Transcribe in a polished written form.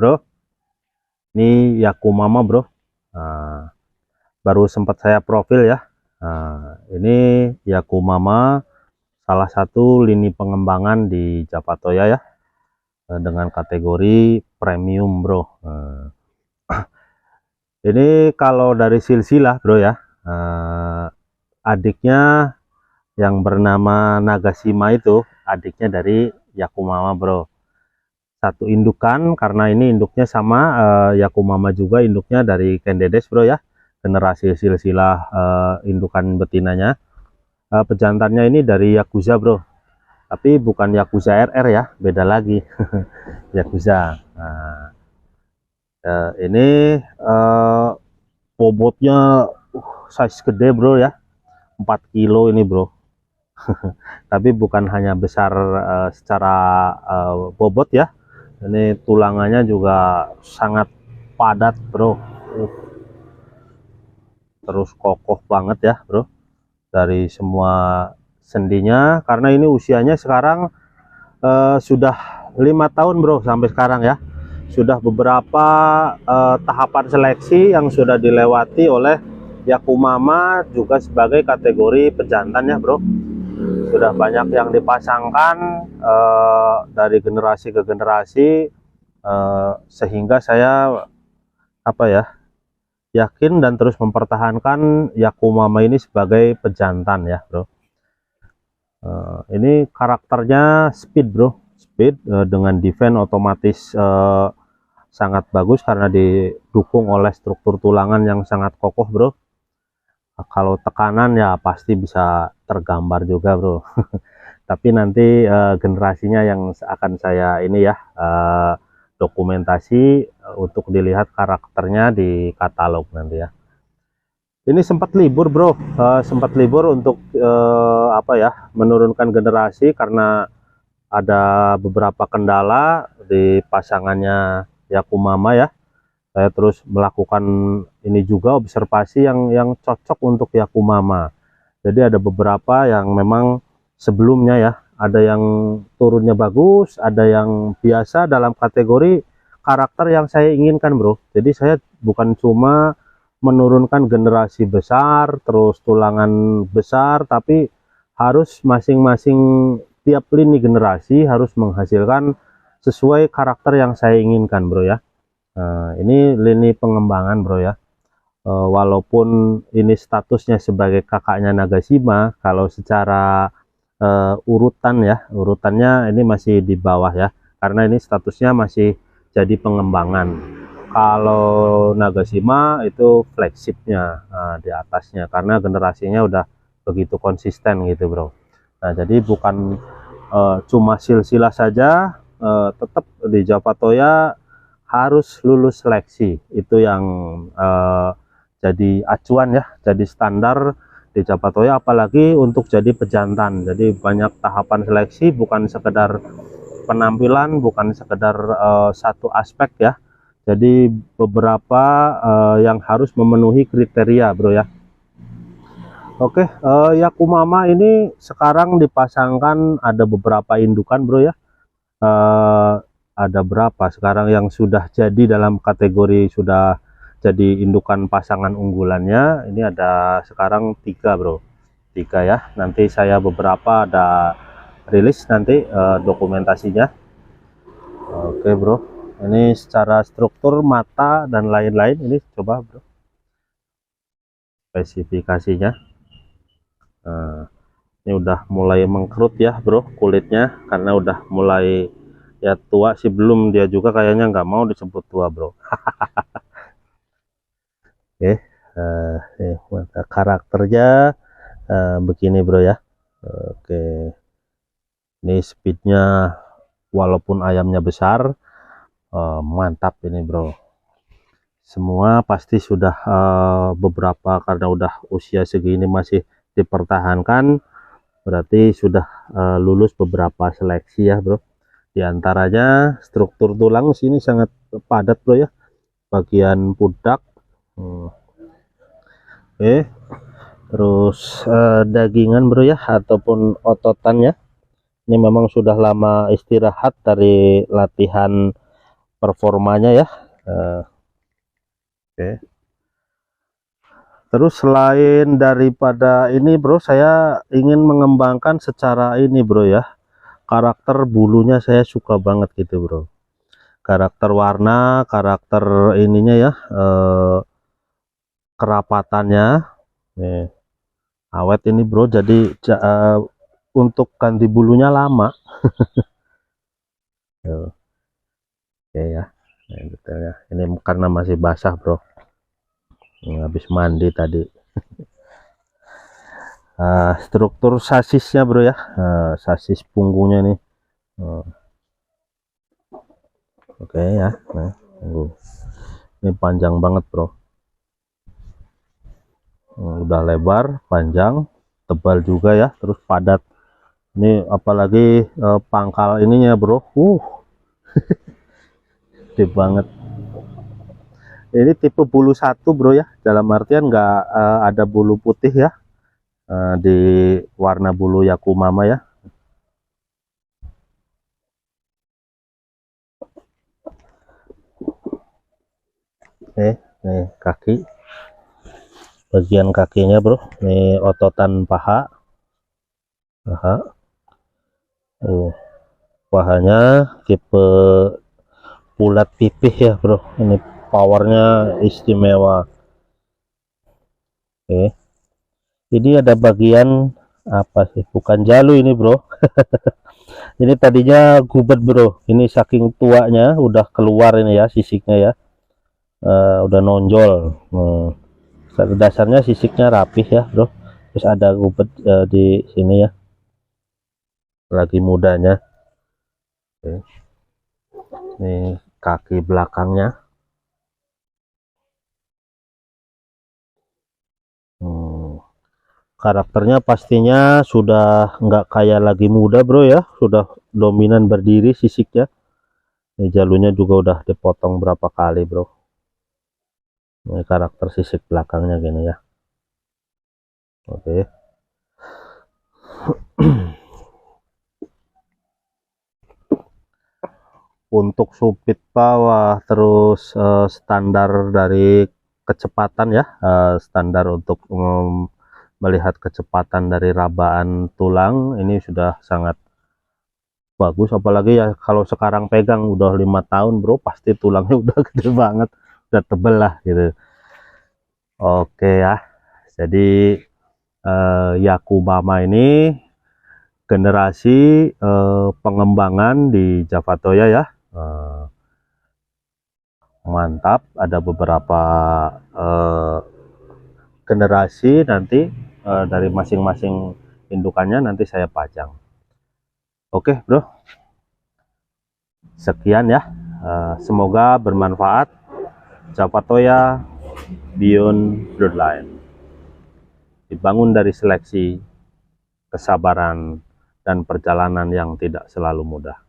Bro, ini Yakumama bro. Nah, baru sempat saya profil ya. Nah, ini Yakumama, salah satu lini pengembangan di Japatoya ya, dengan kategori premium bro. Nah, ini kalau dari silsilah bro ya, adiknya yang bernama Nagashima itu adiknya dari Yakumama bro. Satu indukan, karena ini induknya sama, Yakumama juga induknya dari Kendedes bro ya, generasi silsilah indukan betinanya. Pejantannya ini dari Yakuza bro, tapi bukan Yakuza RR ya, beda lagi. Yakuza. Nah, ini bobotnya size gede bro ya, 4 kilo ini bro. Tapi bukan hanya besar secara bobot ya, ini tulangannya juga sangat padat bro. Terus kokoh banget ya bro, dari semua sendinya, karena ini usianya sekarang sudah 5 tahun bro sampai sekarang ya. Sudah beberapa tahapan seleksi yang sudah dilewati oleh Yakumama juga sebagai kategori pejantan ya bro. Sudah banyak yang dipasangkan dari generasi ke generasi, sehingga saya apa ya, yakin dan terus mempertahankan Yakumama ini sebagai pejantan ya bro. Ini karakternya speed bro, speed, dengan defense otomatis sangat bagus karena didukung oleh struktur tulangan yang sangat kokoh bro. Kalau tekanan ya pasti bisa tergambar juga bro. Tapi nanti generasinya yang akan saya ini ya, dokumentasi untuk dilihat karakternya di katalog nanti ya. Ini sempat libur bro, sempat libur untuk apa ya, menurunkan generasi karena ada beberapa kendala di pasangannya Yakumama ya. Saya terus melakukan ini juga, observasi yang cocok untuk Yakumama. Jadi ada beberapa yang memang sebelumnya ya, ada yang turunnya bagus, ada yang biasa dalam kategori karakter yang saya inginkan bro. Jadi saya bukan cuma menurunkan generasi besar terus tulangan besar, tapi harus masing-masing tiap lini generasi harus menghasilkan sesuai karakter yang saya inginkan bro ya. Nah, ini lini pengembangan bro ya. Walaupun ini statusnya sebagai kakaknya Nagashima, kalau secara urutan ya, urutannya ini masih di bawah ya, karena ini statusnya masih jadi pengembangan. Kalau Nagashima itu flagshipnya di atasnya, karena generasinya udah begitu konsisten gitu bro. Nah jadi bukan cuma silsilah saja, tetap di Japatoya harus lulus seleksi, itu yang jadi acuan ya, jadi standar di Japatoya, apalagi untuk jadi pejantan. Jadi banyak tahapan seleksi, bukan sekedar penampilan, bukan sekedar satu aspek ya. Jadi beberapa yang harus memenuhi kriteria bro ya. Oke, Yakumama ini sekarang dipasangkan ada beberapa indukan bro ya. Ada berapa sekarang yang sudah jadi dalam kategori sudah jadi indukan pasangan unggulannya. Ini ada sekarang 3 bro, 3 ya. Nanti saya beberapa ada rilis nanti dokumentasinya. Oke bro, ini secara struktur mata dan lain-lain, ini coba bro spesifikasinya. Nah, ini udah mulai mengkerut ya bro kulitnya, karena udah mulai ya tua sih, belum, dia juga kayaknya nggak mau disebut tua bro. Oke, karakternya begini bro ya. Oke, ini speednya walaupun ayamnya besar, mantap ini bro. Semua pasti sudah beberapa, karena udah usia segini masih dipertahankan, berarti sudah lulus beberapa seleksi ya bro. Di antaranya struktur tulang sini sangat padat bro ya, bagian pundak. Oke, terus dagingan bro ya, ataupun ototannya ini memang sudah lama istirahat dari latihan performanya ya. Oke. Terus selain daripada ini bro, saya ingin mengembangkan secara ini bro ya, karakter bulunya saya suka banget gitu bro, karakter warna, karakter ininya ya, kerapatannya nih, awet ini bro. Jadi untuk ganti bulunya lama. Oke ya, nah, detailnya ini karena masih basah bro, habis mandi tadi. Struktur sasisnya bro ya, sasis punggungnya nih. Oke ya, nah, ini panjang banget bro. Udah lebar, panjang, tebal juga ya, terus padat. Ini apalagi pangkal ininya bro, gede banget. Ini tipe bulu satu bro ya, dalam artian nggak ada bulu putih ya, di warna bulu Yakumama ya. Nih kaki, bagian kakinya bro, nih ototan paha. Pahanya tipe bulat pipih ya bro, ini powernya istimewa. Oke, ini ada bagian apa sih, bukan jalu ini bro. Ini tadinya gubet bro, ini saking tuanya udah keluar ini ya sisiknya ya, udah nonjol. Dasarnya sisiknya rapih ya bro, terus ada gubet di sini ya, lagi mudanya. Oke. Ini kaki belakangnya. Karakternya pastinya sudah nggak kayak lagi muda bro ya, sudah dominan berdiri sisiknya. Ini jalurnya juga udah dipotong berapa kali bro. Ini karakter sisik belakangnya gini ya. Oke. Untuk supit bawah, terus standar dari kecepatan ya, standar untuk melihat kecepatan dari rabaan tulang ini sudah sangat bagus. Apalagi ya kalau sekarang pegang udah 5 tahun bro, pasti tulangnya udah gede banget, udah tebel lah gitu. Oke ya, jadi Yakumama ini generasi pengembangan di Javatoya ya, mantap. Ada beberapa generasi nanti dari masing-masing indukannya nanti saya pajang. Oke bro, sekian ya, semoga bermanfaat. Javatoya Beyond Bloodline dibangun dari seleksi, kesabaran, dan perjalanan yang tidak selalu mudah.